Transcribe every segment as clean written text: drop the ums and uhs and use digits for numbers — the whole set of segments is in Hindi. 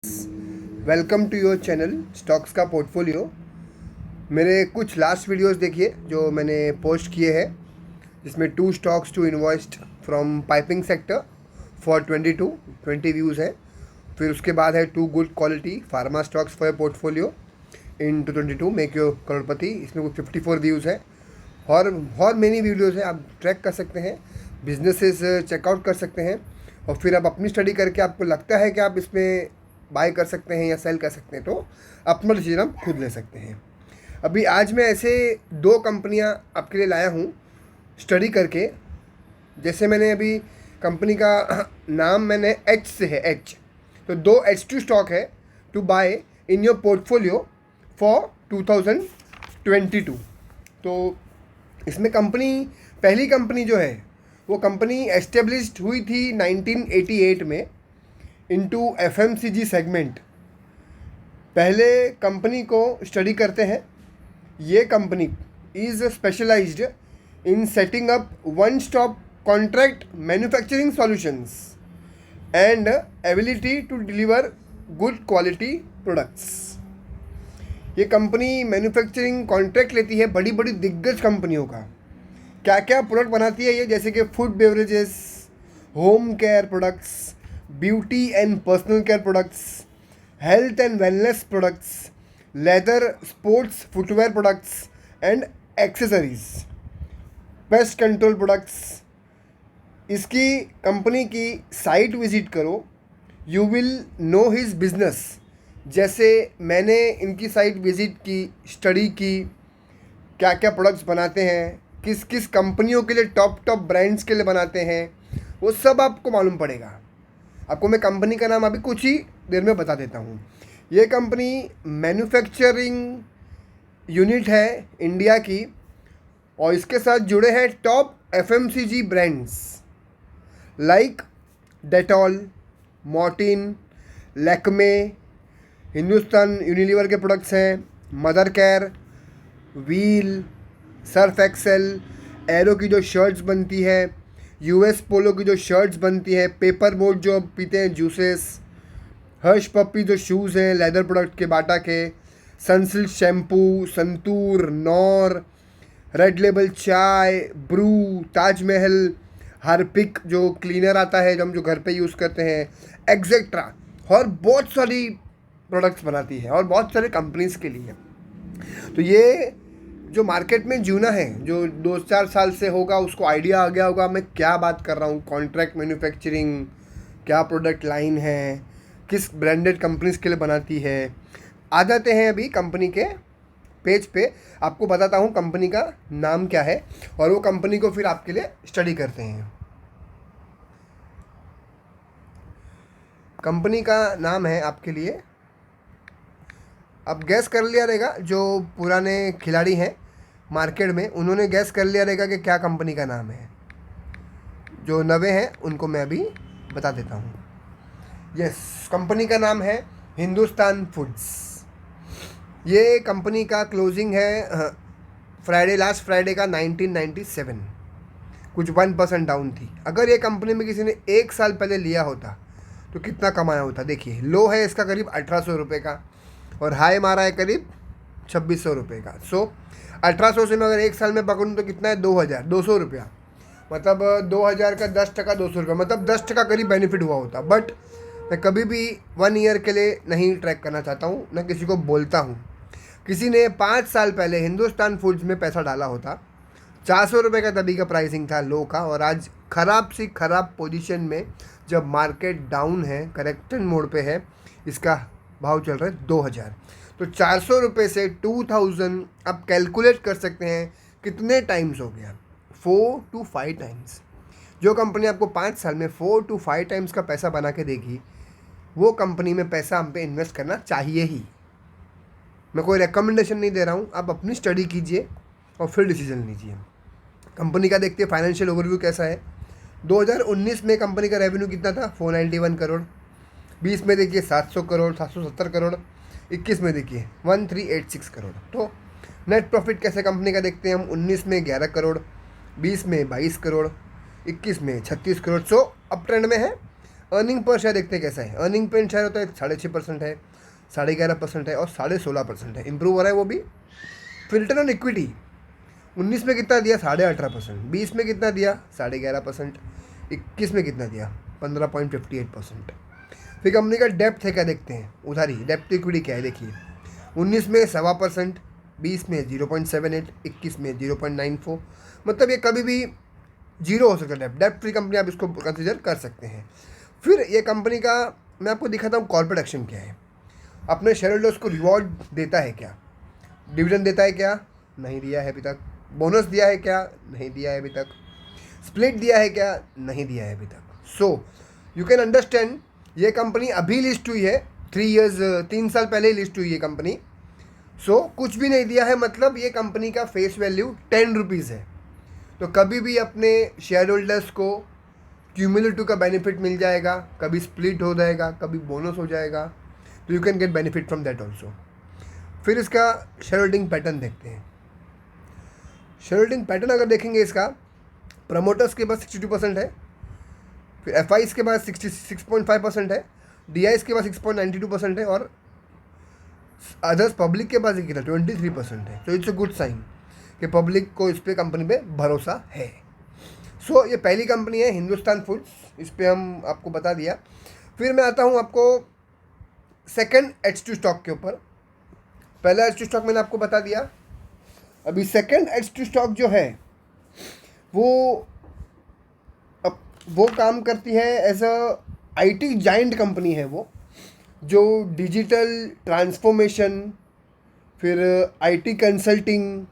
Welcome to your channel stocks का पोर्टफोलियो। मेरे कुछ लास्ट वीडियोस देखिए जो मैंने पोस्ट किए हैं, जिसमें 2 stocks to invest from piping sector for 20 views है। फिर उसके बाद है 2 good quality pharma stocks for portfolio in 2022 make your करोड़पति। इसमें कुछ 54 व्यूज़ है और मेनी वीडियोज़ है। आप ट्रैक कर सकते हैं, बिजनेसेस चेकआउट कर सकते हैं और फिर आप अपनी स्टडी करके आपको लगता है कि आप इसमें बाय कर सकते हैं या सेल कर सकते हैं तो अपना डिसीजन आप खुद ले सकते हैं। अभी आज मैं ऐसे 2 कंपनियां आपके लिए लाया हूं स्टडी करके। जैसे मैंने अभी कंपनी का नाम मैंने एच से है, एच, तो 2 H2 स्टॉक है to buy in your portfolio for 2022। तो इसमें पहली कंपनी जो है वो कंपनी एस्टेब्लिश्ड हुई थी 1988 में इनटू FMCG सेगमेंट। पहले कंपनी को स्टडी करते हैं। ये company is specialized in setting up one stop contract manufacturing solutions and ability to deliver good quality products. ये कंपनी मैन्युफैक्चरिंग कॉन्ट्रैक्ट लेती है बड़ी बड़ी दिग्गज कंपनियों का। क्या क्या प्रोडक्ट बनाती है ये, जैसे कि food beverages, home care products, beauty and personal care products, health and wellness products, leather sports footwear products and accessories, pest control products. इसकी कंपनी की साइट विजिट करो, you will know his business. जैसे मैंने इनकी साइट विजिट की, स्टडी की, क्या क्या प्रोडक्ट्स बनाते हैं, किस किस कंपनियों के लिए, टॉप ब्रांड्स के लिए बनाते हैं, वो सब आपको मालूम पड़ेगा। आपको मैं कंपनी का नाम अभी कुछ ही देर में बता देता हूँ। ये कंपनी मैन्युफैक्चरिंग यूनिट है इंडिया की और इसके साथ जुड़े हैं top FMCG brands like Dettol, Mortein, Lakme, Hindustan Unilever के प्रोडक्ट्स हैं, mother care, wheel, surf excel, Arrow की जो शर्ट्स बनती है, US पोलो की जो शर्ट्स बनती है, पेपर बोट जो पीते हैं जूसेस, हर्ष पप्पी जो शूज़ हैं लेदर प्रोडक्ट के, बाटा के, Sunsilk shampoo, santoor, nor, red label चाय, ब्रू, ताजमहल, हार्पिक जो क्लीनर आता है जो हम जो घर पे यूज़ करते हैं, एक्सेट्रा। और बहुत सारी प्रोडक्ट्स बनाती है और बहुत सारे कंपनीज़ के लिए। तो ये जो मार्केट में जूना है, जो 2-4 साल से होगा, उसको आइडिया आ गया होगा मैं क्या बात कर रहा हूँ। कॉन्ट्रैक्ट मैन्युफैक्चरिंग क्या प्रोडक्ट लाइन है, किस ब्रांडेड कंपनीज के लिए बनाती है। आ जाते हैं अभी कंपनी के पेज पे, आपको बताता हूँ कंपनी का नाम क्या है और वो कंपनी को फिर आपके लिए स्टडी करते हैं। कंपनी का नाम है आपके लिए, अब गैस कर लिया रहेगा, जो पुराने खिलाड़ी हैं मार्केट में उन्होंने गैस कर लिया रहेगा कि क्या कंपनी का नाम है। जो नवे हैं उनको मैं अभी बता देता हूँ। यस, कंपनी का नाम है हिंदुस्तान फूड्स। ये कंपनी का क्लोजिंग है लास्ट फ्राइडे का 1997, कुछ 1% डाउन थी। अगर ये कंपनी में किसी ने 1 साल पहले लिया होता तो कितना कमाया होता। देखिए, लो है इसका करीब 1800 रुपये का और हाई मारा है करीब 2600 रुपये का। 1800 से मैं अगर 1 साल में पकड़ूँ तो कितना है, 2200 रुपया। मतलब 2000 का 10% 200 रुपये, मतलब 10% करीब बेनिफिट हुआ होता। बट मैं कभी भी 1 ईयर के लिए नहीं ट्रैक करना चाहता हूँ, न किसी को बोलता हूँ। किसी ने 5 साल पहले हिंदुस्तान फूड्स में पैसा डाला होता, 400 रुपये का तभी का प्राइसिंग था लो का, और आज ख़राब सी ख़राब पोजीशन में जब मार्केट डाउन है, करेक्शन मोड पे है, इसका भाव चल रहा है 2000। तो 400 रुपये से 2000 आप कैलकुलेट कर सकते हैं कितने टाइम्स हो गया, 4 to 5 टाइम्स। जो कंपनी आपको 5 साल में 4 to 5 टाइम्स का पैसा बना के देगी, वो कंपनी में पैसा हम पे इन्वेस्ट करना चाहिए ही। मैं कोई रिकमेंडेशन नहीं दे रहा हूँ, आप अपनी स्टडी कीजिए और फिर डिसीजन लीजिए। कंपनी का देखते हैं फाइनेंशियल ओवरव्यू कैसा है। 2019 में कंपनी का रेवेन्यू कितना था, 491 करोड़। 20 में देखिए 700 करोड़, 770 करोड़। 21 में देखिए 1386 करोड़। तो नेट प्रॉफिट कैसे कंपनी का देखते हैं हम, 19 में 11 करोड़, 20 में 22 करोड़, 21 में 36 करोड़। सो अप ट्रेंड में है। अर्निंग पर शेयर देखते हैं कैसा है। अर्निंग पर शेयर होता है 6.5% है, 11.5% है और 16.5% है, इम्प्रूव हो रहा है वो भी। फिर रिटर्न ऑन इक्विटी 19 में कितना दिया, 18.5%। 20 में कितना दिया, 11.5%। 21 में कितना दिया, 15.58%। फिर कंपनी का डेप्थ है क्या देखते हैं, उधारी डेप्थ टू इक्विटी क्या है देखिए। 19 में 1.25%, 20 में 0.78, 21 में 0.94। मतलब ये कभी भी जीरो हो सकता है। डेप्ट फ्री कंपनी आप इसको कंसिडर कर सकते हैं। फिर ये कंपनी का मैं आपको दिखाता हूँ कॉर्पोरेट एक्शन क्या है। अपने शेयर होल्डर्स को रिवॉर्ड देता है क्या, डिविडेंड देता है क्या, नहीं दिया है अभी तक। बोनस दिया है क्या, नहीं दिया है अभी तक। स्प्लिट दिया है क्या, नहीं दिया है अभी तक। सो यू कैन अंडरस्टैंड ये कंपनी अभी लिस्ट हुई है, 3 साल पहले ही लिस्ट हुई है कंपनी। सो कुछ भी नहीं दिया है, मतलब ये कंपनी का फेस वैल्यू 10 रुपीज़ है। तो कभी भी अपने शेयर होल्डर्स को क्यूमुलेटिव का बेनिफिट मिल जाएगा, कभी स्प्लिट हो जाएगा, कभी बोनस हो जाएगा, तो you can get benefit from that also. फिर इसका शेयर होल्डिंग पैटर्न देखते हैं। शेयर होल्डिंग पैटर्न अगर देखेंगे इसका, प्रमोटर्स के पास 62% है, फिर एफ आईज के पास 66.5% है, डी आईज के पास 6.92% है और अदर्स पब्लिक के पास कितना 23% है। तो इट्स अ गुड साइन कि पब्लिक को इस पे कंपनी पे भरोसा है। सो ये पहली कंपनी है हिंदुस्तान फूड्स, इस पे हम आपको बता दिया। फिर मैं आता हूँ आपको सेकंड H2 स्टॉक के ऊपर। पहला H2 स्टॉक मैंने आपको बता दिया। अभी सेकंड H2 स्टॉक जो है वो काम करती है as a IT giant company है वो, जो डिजिटल ट्रांसफॉर्मेशन, फिर IT consulting,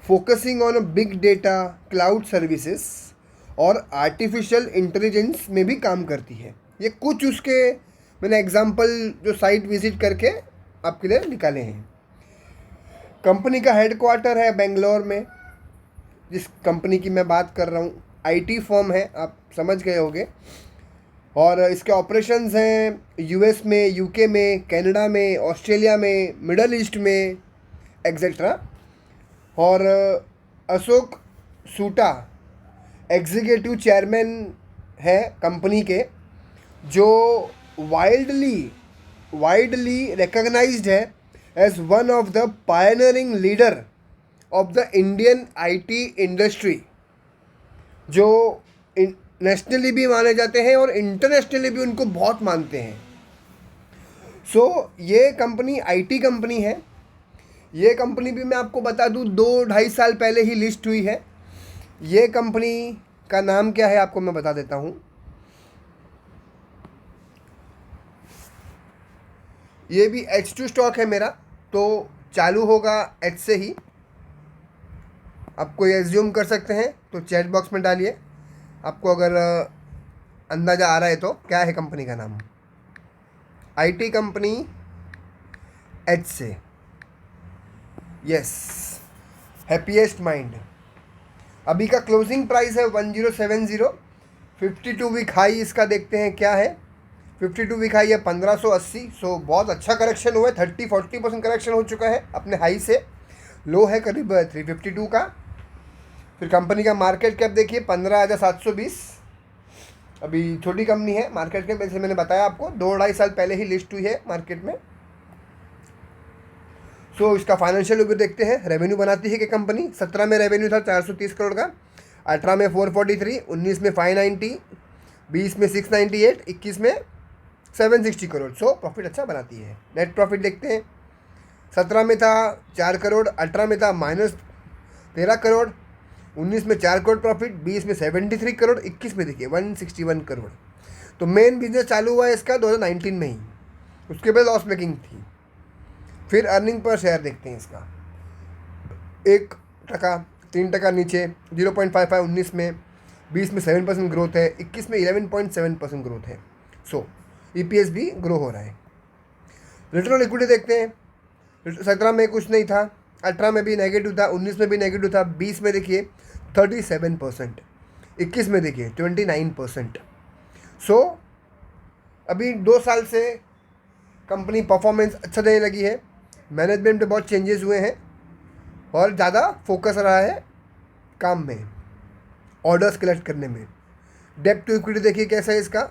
focusing on big data, cloud services और आर्टिफिशियल इंटेलिजेंस में भी काम करती है। ये कुछ उसके मैंने एग्जांपल जो साइट विजिट करके आपके लिए निकाले हैं। कंपनी का हेडक्वार्टर है बेंगलोर में, जिस कंपनी की मैं बात कर रहा हूँ IT फर्म है, आप समझ गए होंगे। और इसके ऑपरेशंस हैं US में, UK में, कनाडा में, ऑस्ट्रेलिया में, मिडल ईस्ट में एक्सेट्रा। और अशोक सूटा एग्जीक्यूटिव चेयरमैन है कंपनी के, जो वाइडली रिकॉग्नाइज्ड है as one of the pioneering leader of the Indian IT industry, जो नेशनली भी माने जाते हैं और इंटरनेशनली भी उनको बहुत मानते हैं। सो ये कंपनी IT कंपनी है। ये कंपनी भी मैं आपको बता दूँ 2-2.5 साल पहले ही लिस्ट हुई है। ये कंपनी का नाम क्या है आपको मैं बता देता हूँ। ये भी H2 स्टॉक है मेरा, तो चालू होगा H से ही। आपको ये एज्यूम कर सकते हैं तो चैट बॉक्स में डालिए, आपको अगर अंदाज़ा आ रहा है तो। क्या है कंपनी का नाम, IT कंपनी H से, यस, हैप्पीएस्ट माइंड। अभी का क्लोजिंग प्राइस है 1070। 52 वीक हाई इसका देखते हैं क्या है। 52 वीक हाई है 1580। सो बहुत अच्छा करेक्शन हुआ है, 30-40% करेक्शन हो चुका है अपने हाई से। लो है करीब 352 का। फिर कंपनी का मार्केट कैप देखिए 15,720। अभी छोटी कंपनी है, मार्केट कैप जैसे मैंने बताया आपको 2-2.5 साल पहले ही लिस्ट हुई है मार्केट में। सो इसका फाइनेंशियल रिव्यू देखते हैं। रेवेन्यू बनाती है कि कंपनी 17 में रेवेन्यू था 430 करोड़ का, 18 में 443, 19 में 590, 20 में 698, 21 में 760 करोड़। सो प्रॉफिट अच्छा बनाती है। नेट प्रॉफिट देखते हैं, 17 में था 4 करोड़, 18 में था -13 करोड़, 19 में 4 करोड़ प्रॉफिट, 20 में 73 करोड़, 21 में देखिए 161 करोड़। तो मेन बिजनेस चालू हुआ है इसका 2019 में ही, उसके बाद लॉस मेकिंग थी। फिर अर्निंग पर शेयर देखते हैं इसका, 1%, 3% नीचे, 0.55 19 में, 20 में 7% ग्रोथ है, 21 में 11.7% ग्रोथ है। सो EPS भी ग्रो हो रहा है। रिटर्न ऑन इक्विटी देखते हैं, 17 में कुछ नहीं था, 18 में भी नेगेटिव था, 19 में भी नेगेटिव था, 20 में देखिए 37%, 21 में देखिए 29%। सो अभी 2 साल से कंपनी परफॉर्मेंस अच्छा देने लगी है। मैनेजमेंट में बहुत चेंजेस हुए हैं और ज़्यादा फोकस रहा है काम में, ऑर्डर्स कलेक्ट करने में। डेप्ट टू इक्विटी देखिए कैसा है इसका,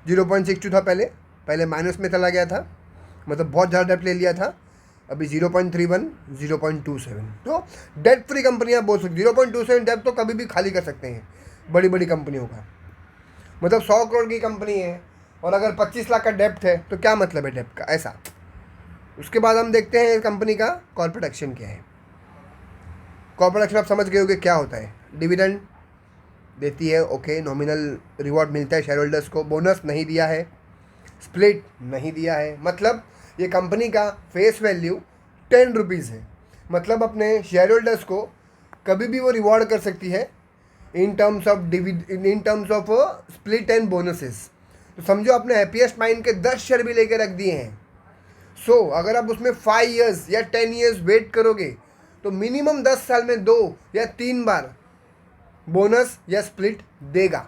0.62 था पहले, पहले माइनस में चला गया था, मतलब बहुत ज़्यादा डेप्ट ले लिया था। अभी 0.31, 0.27। तो डेट फ्री कंपनियाँ बोल सकती, 0.27 डेप्ट तो कभी भी खाली कर सकते हैं बड़ी बड़ी कंपनियों का। मतलब 100 करोड़ की कंपनी है और अगर 25 लाख का डेप्ट है तो क्या मतलब है डेप्ट का, ऐसा। उसके बाद हम देखते हैं कंपनी का कॉर्पोरेट एक्शन क्या है। कॉर्पोरेट एक्शन आप समझ गए होंगे क्या होता है। डिविडेंड देती है, ओके, नॉमिनल रिवॉर्ड मिलता है शेयर होल्डर्स को, बोनस नहीं दिया है, स्प्लिट नहीं दिया है, मतलब ये कंपनी का फेस वैल्यू 10 रुपीज़ है। मतलब अपने शेयर होल्डर्स को कभी भी वो रिवॉर्ड कर सकती है in terms of split and bonuses. तो समझो आपने हैप्पीएस्ट माइंड के 10 शेयर भी लेके रख दिए हैं। सो अगर आप उसमें 5 ईयर्स या 10 ईयर्स वेट करोगे तो मिनिमम 10 साल में 2 या 3 बार बोनस या स्प्लिट देगा।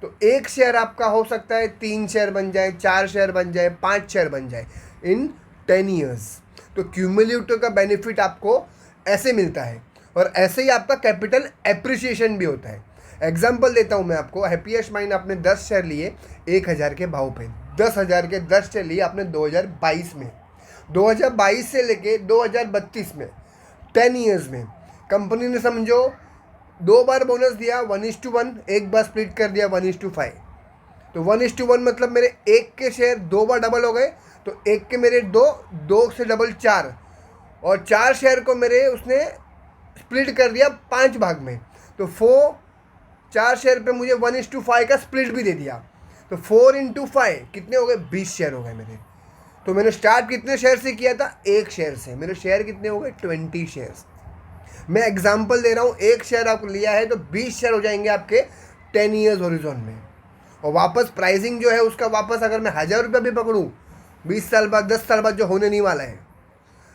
तो एक शेयर आपका हो सकता है 3 शेयर बन जाए, 4 शेयर बन जाए, 5 शेयर बन जाए इन 10 ईयर्स। तो क्यूमुलेटिव का बेनिफिट आपको ऐसे मिलता है और ऐसे ही आपका कैपिटल एप्रिसिएशन भी होता है। एग्जाम्पल देता हूँ मैं आपको। हैप्पीएस्ट माइंड आपने 10 शेयर लिए 1000 के भाव पे, 10,000 के 10 शेयर लिए आपने 2022 में, 2022 से लेके 2032 में, 10 ईयर्स में कंपनी ने समझो 2 बार बोनस दिया 1:1, एक बार स्प्लिट कर दिया 1:5। तो 1:1 मतलब मेरे एक के शेयर 2 बार डबल हो गए, तो एक के मेरे 2, 2 से डबल 4, और 4 शेयर को मेरे उसने स्प्लिट कर दिया 5 भाग में। तो 4 शेयर पे मुझे 1:5 का स्प्लिट भी दे दिया। तो 4 × 5 कितने हो गए, 20 शेयर हो गए मेरे। तो मैंने स्टार्ट कितने शेयर से किया था, 1 शेयर से। मेरे शेयर कितने हो गए, 20 शेयर्स। मैं एग्जांपल दे रहा हूँ, 1 शेयर आपको लिया है तो 20 शेयर हो जाएंगे आपके 10 ईयर्स होरिजोन में। और वापस प्राइसिंग जो है उसका वापस अगर मैं 1000 रुपये भी पकड़ूँ 20 साल बाद, 10 साल बाद जो होने नहीं वाला है,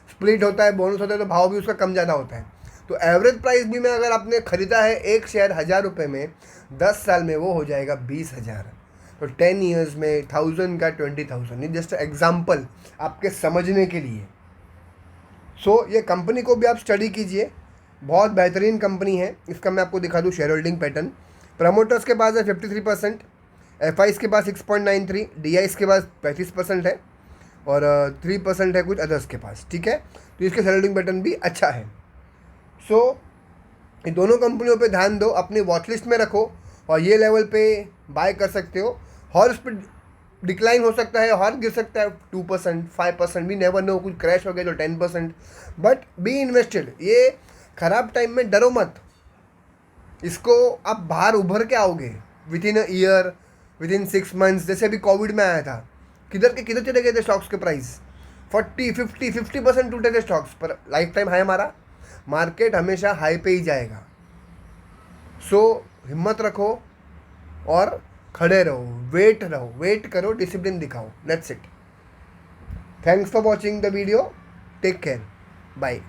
स्प्लिट होता है, बोनस होता है, तो भाव भी उसका कम ज़्यादा होता है। तो एवरेज प्राइस भी में अगर आपने ख़रीदा है 1 शेयर 1000 रुपये में, 10 साल में वो हो जाएगा 20,000। तो 10 ईयर्स में 1000 का 20,000। ये जस्ट एग्जाम्पल आपके समझने के लिए। सो ये कंपनी को भी आप स्टडी कीजिए, बहुत बेहतरीन कंपनी है। इसका मैं आपको दिखा दूँ शेयर होल्डिंग पैटर्न। प्रमोटर्स के पास है 53%, एफआईस के पास 6.93, डीआईस के पास 35% है और 3% है कुछ अदर्स के पास, ठीक है। तो इसके शेयर होल्डिंग पैटर्न भी अच्छा है। सो इन दोनों कंपनियों पे ध्यान दो, अपनी वॉच लिस्ट में रखो और ये लेवल पे बाय कर सकते हो। हॉर्स पे डिक्लाइन हो सकता है, हॉर्स गिर सकता है 2%, 5%, भी नेवर नो, कुछ क्रैश हो गया तो 10%, बट बी इन्वेस्टेड। ये ख़राब टाइम में डरो मत, इसको आप बाहर उभर के आओगे with in a year, with in 6 months. जैसे अभी कोविड में आया था, किधर के किधर चले गए थे स्टॉक्स के प्राइस, 40-50% टूटे थे स्टॉक्स, पर लाइफ टाइम हाई हमारा। मार्केट हमेशा हाई पे ही जाएगा। सो हिम्मत रखो और खड़े रहो, वेट करो, डिसिप्लिन दिखाओ। Let's eat. Thanks for watching the video, take care, bye.